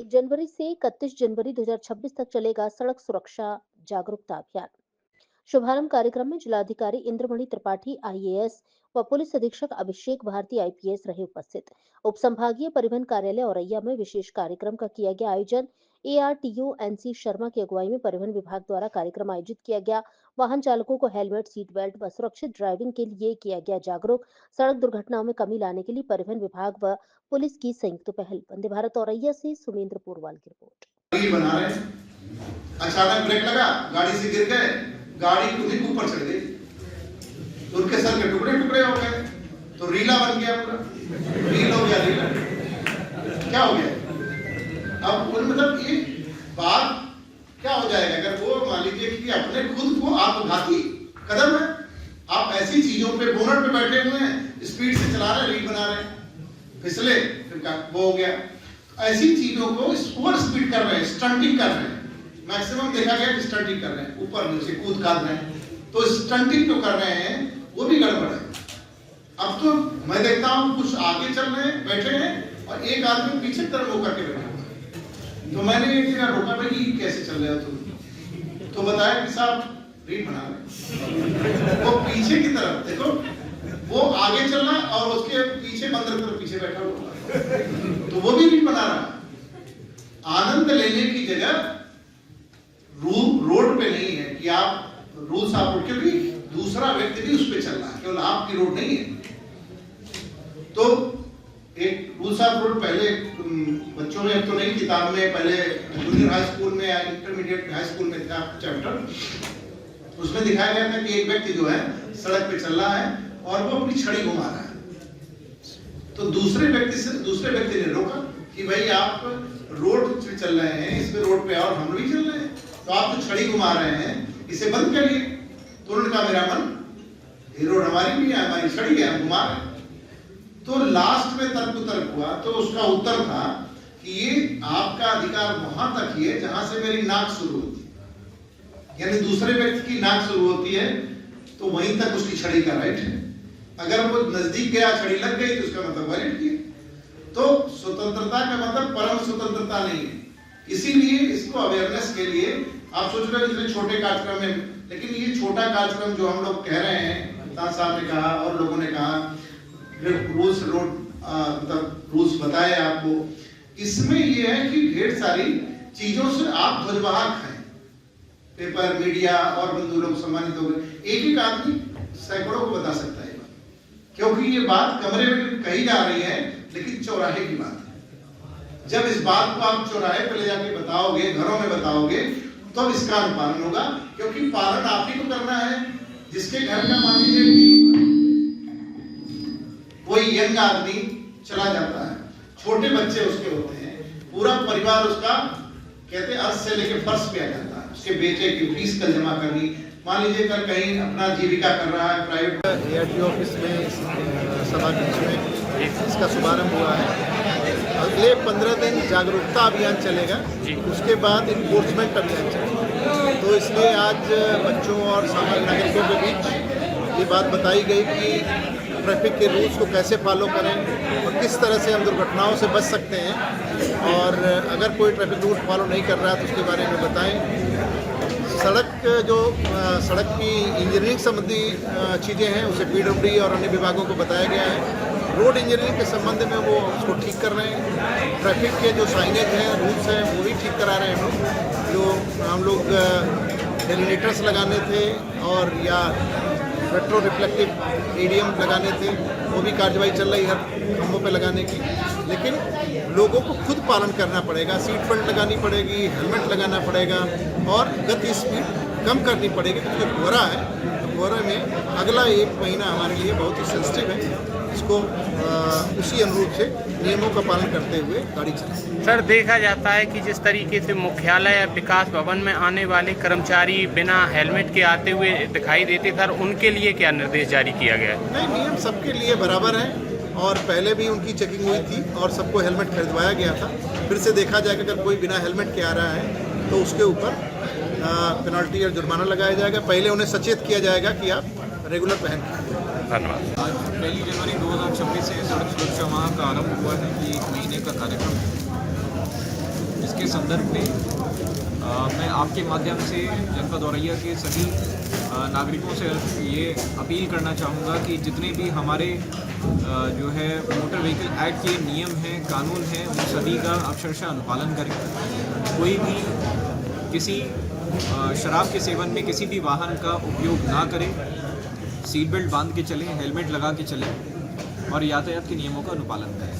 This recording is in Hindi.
जनवरी से 31 जनवरी 2026 तक चलेगा सड़क सुरक्षा जागरूकता अभियान। शुभारंभ कार्यक्रम में जिलाधिकारी इंद्रमणि त्रिपाठी आईएएस व पुलिस अधीक्षक अभिषेक भारती आईपीएस रहे उपस्थित। उप संभागीय परिवहन कार्यालय औरैया में विशेष कार्यक्रम का किया गया आयोजन। एआरटीओ एनसी शर्मा की अगुवाई में परिवहन विभाग द्वारा कार्यक्रम आयोजित किया गया। वाहन चालकों को हेलमेट, सीट बेल्ट व सुरक्षित ड्राइविंग के लिए किया गया जागरूक। सड़क दुर्घटनाओं में कमी लाने के लिए परिवहन विभाग व पुलिस की संयुक्त पहल। वंदे भारत औरैया से सुमेंद्र पोरवाल की रिपोर्ट। बना रहे हैं, अचानक ब्रेक लगा, गाड़ी से गिर गए, गाड़ी खुद ही ऊपर चढ़ गई, तो उनके सर के टुकड़े टुकड़े हो गए, तो रीला बन गया, पूरा रील हो गया, रीला क्या हो गया। अब उन मतलब ये बात क्या हो जाएगा अगर वो मान लीजिए कि अपने खुद को आत्मघाती कदम है, आप ऐसी चीजों पे बोनट पे बैठे हुए हैं, स्पीड से चला रहे हैं, रील बना रहे हैं, फिसले फिर वो हो गया। ऐसी चीजों को ओवर स्पीड कर रहे हैं, स्टंटिंग कर रहे हैं, मैक्सिमम देखा गया कि स्टंटिंग कर रहे हैं, ऊपर नीचे कूद काट रहे हैं, तो स्टंटिंग जो कर रहे हैं वो भी गड़बड़ है। अब तो मैं देखता हूँ कुछ आगे चल रहे हैं, बैठे हैं और एक आदमी पीछे तरफ मुंह करके बैठा हुआ है। तो मैंने एक जगह रोका, भाई कैसे चल रहे हो तुम? तो बताया कि साहब रील बना रहे। वो पीछे की तरफ देखो, वो आगे चल रहा और उसके पीछे बंदर तरफ पीछे बैठा हुआ, तो वो भी रील बना रहा। आनंद लेने की जगह रोड पे नहीं है कि आप रूल्स आप, क्योंकि दूसरा व्यक्ति भी उस पे चल रहा है, केवल आपकी रोड नहीं है। तो एक रूल्स ऑफ रोड पहले बच्चों में तो नहीं, किताब में पहले जूनियर हाई स्कूल में या इंटरमीडिएट हाई स्कूल में था चैप्टर, उसमें दिखाया गया था कि एक व्यक्ति जो है सड़क पे चल रहा है और वो अपनी छड़ी घुमा रहा है, तो दूसरे व्यक्ति ने रोका कि भाई आप रोड पे चल रहे हैं, इस पे रोड पे और हम भी चल रहे हैं, तो आप तो छड़ी घुमा रहे हैं, इसे बंद करिए। तो उन्होंने कहा मेरा मन, ये रोड हमारी भी है, हमारी छड़ी है, हम घुमा रहे हैं। तो लास्ट में तर्क हुआ, तो उसका उत्तर था कि ये आपका अधिकार वहां तक ही है जहां से मेरी नाक शुरू होती है, यानी दूसरे व्यक्ति की नाक शुरू होती है तो वहीं तक उसकी छड़ी का राइट है। अगर वो नजदीक गया, छड़ी लग गई, तो उसका मतलब वायलेट किया। तो स्वतंत्रता का मतलब परम स्वतंत्रता नहीं है। इसीलिए इसको अवेयरनेस के लिए आप सोच रहे हैं छोटे कार्यक्रम में, लेकिन ये छोटा कार्यक्रम जो हम लोग कह रहे हैं, ताज साहब ने कहा और लोगों ने कहा, रूल्स मतलब रूल्स बताए आपको, इसमें ये है कि ढेर सारी चीजों से आप ध्वजवाहक हैं, पेपर, मीडिया और बंधु लोग सम्मानित हो गए। एक आदमी सैकड़ों को बता सकता है, क्योंकि ये बात कमरे में कही जा रही है, लेकिन चौराहे की बात है। जब इस बात को आप चौराहे पर ले जाके बताओगे, घरों में बताओगे, तो इसका अनुपालन होगा, क्योंकि पालन आप ही को करना है। जिसके घर का मान लीजिए कोई यंग आदमी चला जाता है, छोटे बच्चे उसके होते हैं, पूरा परिवार उसका कहते हैं अर्थ से लेके फर्श पे आ जाता है, उसके बेटे की फीस कल जमा करनी, मान लीजिए कल कहीं अपना जीविका कर रहा है प्राइवेट। एआरटीओ ऑफिस में सभाकक्ष में इसका शुभारंभ हुआ है। अगले 15 दिन जागरूकता अभियान चलेगा, उसके बाद इन्फोर्समेंट अभियान चलेगा। तो इसलिए आज बच्चों और सामान्य नागरिकों के बीच ये बात बताई गई कि ट्रैफिक के रूल्स को कैसे फॉलो करें और किस तरह से हम दुर्घटनाओं से बच सकते हैं, और अगर कोई ट्रैफिक रूल फॉलो नहीं कर रहा है तो उसके बारे में बताएं। सड़क की इंजीनियरिंग संबंधी चीज़ें हैं, उसे पीडब्ल्यूडी और अन्य विभागों को बताया गया है। रोड इंजीनियरिंग के संबंध में वो उसको ठीक कर रहे हैं। ट्रैफिक के जो साइनेज हैं, रूल्स हैं, वो भी ठीक करा रहे हैं हम लोग डेलिनेटर्स लगाने थे और या रेट्रो रिफ्लेक्टिव ईडीएम लगाने थे, वो भी कार्रवाई चल रही है खंभों पे लगाने की। लेकिन लोगों को खुद पालन करना पड़ेगा, सीट बेल्ट लगानी पड़ेगी, हेलमेट लगाना पड़ेगा और गति स्पीड कम करनी पड़ेगी, क्योंकि कोहरा है। तो कोहरे में अगला 1 महीना हमारे लिए बहुत ही सेंसिटिव है, इसको उसी अनुरूप से नियमों का पालन करते हुए गाड़ी चलाएं। सर, देखा जाता है कि जिस तरीके से मुख्यालय या विकास भवन में आने वाले कर्मचारी बिना हेलमेट के आते हुए दिखाई देते, सर उनके लिए क्या निर्देश जारी किया गया है? नहीं, नियम सबके लिए बराबर है और पहले भी उनकी चेकिंग हुई थी और सबको हेलमेट खरीदवाया गया था। फिर से देखा जाएगा अगर कोई बिना हेलमेट के आ रहा है तो उसके ऊपर पेनल्टी और जुर्माना लगाया जाएगा। पहले उन्हें सचेत किया जाएगा कि आप रेगुलर पहन। धन्यवाद। आज 1 जनवरी 2026 से सड़क सुरक्षा माह का आरंभ हुआ है। ये 1 महीने का कार्यक्रम है, जिसके संदर्भ में मैं आपके माध्यम से जनपद औरैया के सभी नागरिकों से ये अपील करना चाहूँगा कि जितने भी हमारे जो है मोटर व्हीकल एक्ट के नियम हैं, कानून हैं, उन सभी का अक्षरशः अनुपालन करें। कोई भी किसी शराब के सेवन में किसी भी वाहन का उपयोग ना करें, सीट बेल्ट बांध के चलें, हेलमेट लगा के चलें और यातायात के नियमों का अनुपालन करें।